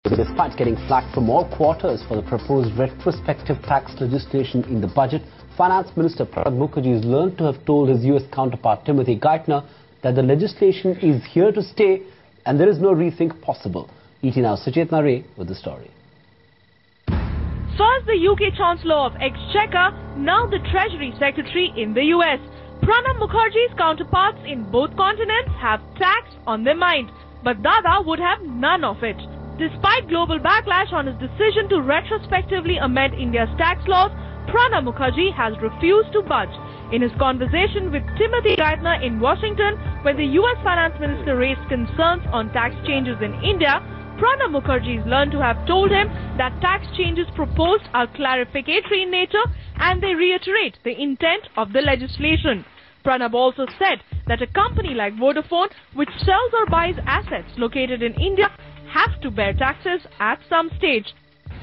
Despite getting flack from all quarters for the proposed retrospective tax legislation in the budget, Finance Minister Pranab Mukherjee is learned to have told his US counterpart Timothy Geithner that the legislation is here to stay and there is no rethink possible. ET Now's Suchetna Ray with the story. First the UK Chancellor of Exchequer, now the Treasury Secretary in the US. Pranab Mukherjee's counterparts in both continents have tax on their mind, but Dada would have none of it. Despite global backlash on his decision to retrospectively amend India's tax laws, Pranab Mukherjee has refused to budge. In his conversation with Timothy Geithner in Washington, when the US Finance Minister raised concerns on tax changes in India, Pranab Mukherjee is learned to have told him that tax changes proposed are clarificatory in nature and they reiterate the intent of the legislation. Pranab also said that a company like Vodafone, which sells or buys assets located in India, have to bear taxes at some stage.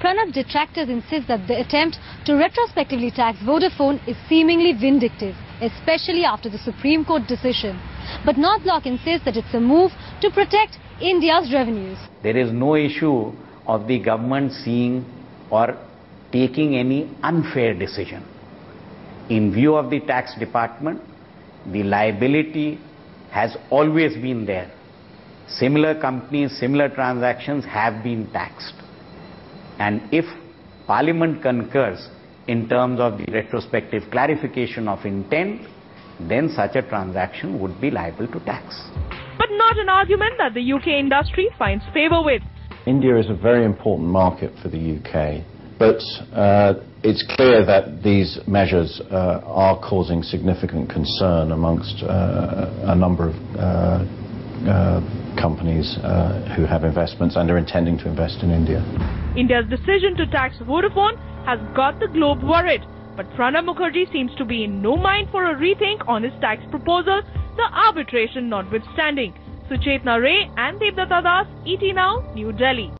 Pranab detractors insist that the attempt to retrospectively tax Vodafone is seemingly vindictive, especially after the Supreme Court decision. But North Bloc insists that it's a move to protect India's revenues. There is no issue of the government seeing or taking any unfair decision. In view of the tax department, the liability has always been there. Similar companies, similar transactions have been taxed. And if Parliament concurs in terms of the retrospective clarification of intent, then such a transaction would be liable to tax. But not an argument that the UK industry finds favour with. India is a very important market for the UK, but it's clear that these measures are causing significant concern amongst a number of companies who have investments and are intending to invest in India. India's decision to tax Vodafone has got the globe worried, but Pranab Mukherjee seems to be in no mind for a rethink on his tax proposal, the arbitration notwithstanding. Suchetna Ray and Devdatta Das, ET Now, New Delhi.